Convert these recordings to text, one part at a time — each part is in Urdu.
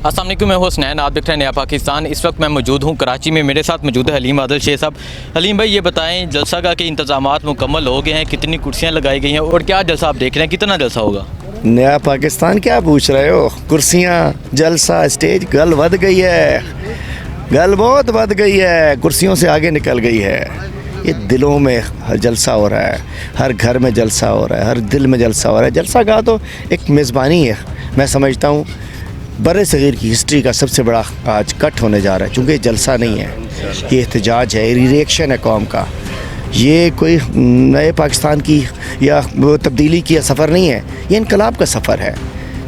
السلام علیکم، میں حسنین، آپ دیکھ رہے ہیں نیا پاکستان۔ اس وقت میں موجود ہوں کراچی میں، میرے ساتھ موجود ہے حلیم عادل شیخ صاحب۔ حلیم بھائی، یہ بتائیں جلسہ کا کے انتظامات مکمل ہو گئے ہیں؟ کتنی کرسیاں لگائی گئی ہیں اور کیا جلسہ آپ دیکھ رہے ہیں؟ کتنا جلسہ ہوگا؟ نیا پاکستان کیا پوچھ رہے ہو؟ کرسیاں، جلسہ، اسٹیج گل ود گئی ہے، گل بہت ود گئی ہے، کرسیوں سے آگے نکل گئی ہے۔ یہ دلوں میں جلسہ ہو رہا ہے، ہر گھر میں جلسہ ہو رہا ہے، ہر دل میں جلسہ ہو رہا ہے۔ جلسہ کا تو ایک میزبانی ہے، میں سمجھتا ہوں بر صغیر کی ہسٹری کا سب سے بڑا آج کٹ ہونے جا رہا ہے، چونکہ یہ جلسہ نہیں ہے، یہ احتجاج ہے، ریئیکشن ہے قوم کا۔ یہ کوئی نئے پاکستان کی یا تبدیلی کی سفر نہیں ہے، یہ انقلاب کا سفر ہے۔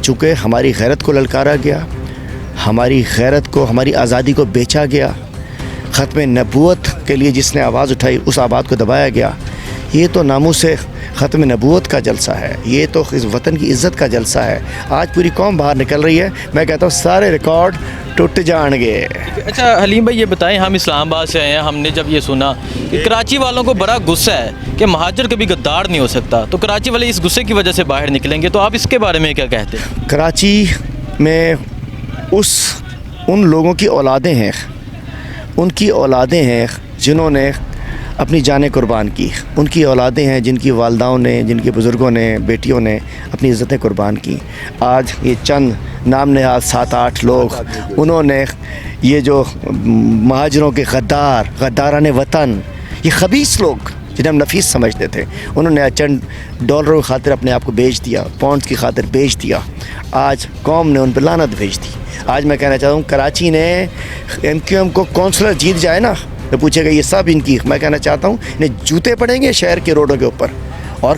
چونکہ ہماری غیرت کو للکارا گیا، ہماری غیرت کو، ہماری آزادی کو بیچا گیا، ختم نبوت کے لیے جس نے آواز اٹھائی اس آواز کو دبایا گیا۔ یہ تو ناموس سے ختم نبوت کا جلسہ ہے، یہ تو اس وطن کی عزت کا جلسہ ہے۔ آج پوری قوم باہر نکل رہی ہے، میں کہتا ہوں سارے ریکارڈ ٹوٹ جان گے۔ اچھا حلیم بھائی، یہ بتائیں، ہم اسلام آباد سے آئے ہیں، ہم نے جب یہ سنا کہ کراچی والوں کو بڑا غصہ ہے کہ مہاجر کبھی غدار نہیں ہو سکتا، تو کراچی والے اس غصے کی وجہ سے باہر نکلیں گے، تو آپ اس کے بارے میں کیا کہتے ہیں؟ کراچی میں ان لوگوں کی اولادیں ہیں، ان کی اولادیں ہیں جنہوں نے اپنی جانیں قربان کی، ان کی اولادیں ہیں جن کی والداؤں نے، جن کے بزرگوں نے، بیٹیوں نے اپنی عزتیں قربان کی۔ آج یہ چند نام نہاد 7-8 لوگ، انہوں نے یہ جو مہاجروں کے غداران وطن، یہ خبیث لوگ جنہیں ہم نفیس سمجھتے تھے، انہوں نے چند ڈالروں کی خاطر اپنے آپ کو بیچ دیا، پاؤنڈز کی خاطر بیچ دیا۔ آج قوم نے ان پہ لعنت بھیج دی۔ آج میں کہنا چاہتا ہوں کراچی نے MQM کو کونسلر جیت جائے نا تو پوچھے گا یہ سب ان کی، میں کہنا چاہتا ہوں انہیں جوتے پڑیں گے شہر کے روڈوں کے اوپر۔ اور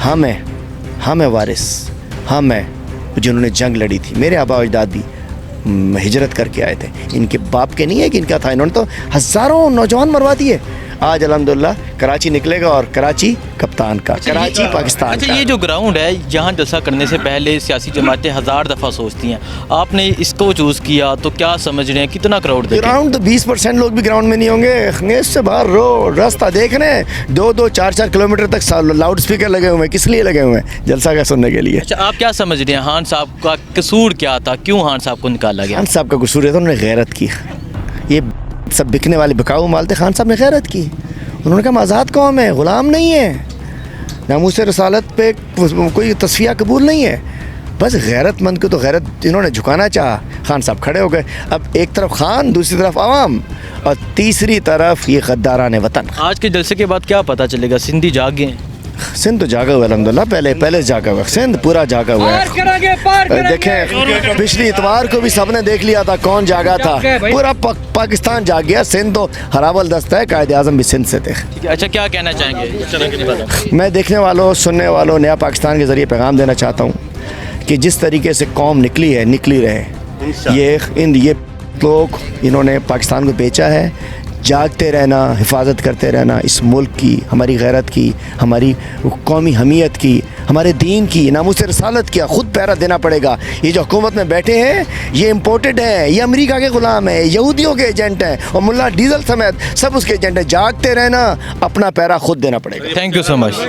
ہم ہیں وارث، ہم ہیں جنہوں نے جنگ لڑی تھی۔ میرے آبا و اجداد بھی ہجرت کر کے آئے تھے، ان کے باپ کے نہیں ہے کہ ان کا تھا، انہوں نے تو ہزاروں نوجوان مروا دیے۔ آج الحمدللہ کراچی نکلے گا، اور کراچی کپتان کا، کراچی پاکستان کا۔ اچھا، یہ جو گراؤنڈ ہے، یہاں جلسہ کرنے سے پہلے سیاسی جماعتیں 1000 دفعہ سوچتی ہیں، آپ نے اس کو چوز کیا تو کیا سمجھ رہے ہیں کتنا کراؤڈ دیکھیں؟ گراؤنڈ تو 20% لوگ بھی گراؤنڈ میں نہیں ہوں گے، اس سے باہر راستہ دیکھ رہے ہیں، 2-4 کلومیٹر تک لاؤڈ اسپیکر لگے ہوئے ہیں۔ کس لیے لگے ہوئے ہیں؟ جلسہ کا سننے کے لیے۔ اچھا، آپ کیا سمجھ رہے ہیں خان صاحب کا قصور کیا تھا؟ کیوں خان صاحب کو نکالا گیا؟ خان صاحب کا قصور ہے تو انہوں نے غیرت کی۔ یہ سب بکنے والے بکاؤ مال تھے، خان صاحب نے غیرت کی۔ انہوں نے کہا ہم آزاد قوم ہے، غلام نہیں ہے، ناموس رسالت پہ کوئی تصفیہ قبول نہیں ہے۔ بس غیرت مند کو تو غیرت انہوں نے جھکانا چاہا، خان صاحب کھڑے ہو گئے۔ اب ایک طرف خان، دوسری طرف عوام، اور تیسری طرف یہ غداران وطن۔ آج کے جلسے کے بعد کیا پتہ چلے گا؟ سندھی جاگے ہیں؟ سندھ تو جاگا ہوا ہے الحمدللہ، پہلے جاگا ہوا ہے، سندھ پورا جاگا ہوا ہے۔ دیکھیں پچھلی اتوار کو بھی سب نے دیکھ لیا تھا کون جاگا تھا، پورا پاکستان جاگ گیا۔ سندھ تو ہراول دست ہے، قائد اعظم بھی سندھ سے تھے۔ اچھا، کیا کہنا چاہیں گے؟ میں دیکھنے والوں، سننے والوں، نیا پاکستان کے ذریعے پیغام دینا چاہتا ہوں کہ جس طریقے سے قوم نکلی رہے۔ یہ لوگ انہوں نے پاکستان کو بیچا ہے، جاگتے رہنا، حفاظت کرتے رہنا اس ملک کی، ہماری غیرت کی، ہماری قومی حمیت کی، ہمارے دین کی، ناموس رسالت کی خود پہرا دینا پڑے گا۔ یہ جو حکومت میں بیٹھے ہیں یہ امپورٹڈ ہیں، یہ امریکہ کے غلام ہیں، یہودیوں کے ایجنٹ ہیں، اور ملا ڈیزل سمیت سب اس کے ایجنٹ ہیں۔ جاگتے رہنا، اپنا پہرا خود دینا پڑے گا۔ Thank you so much.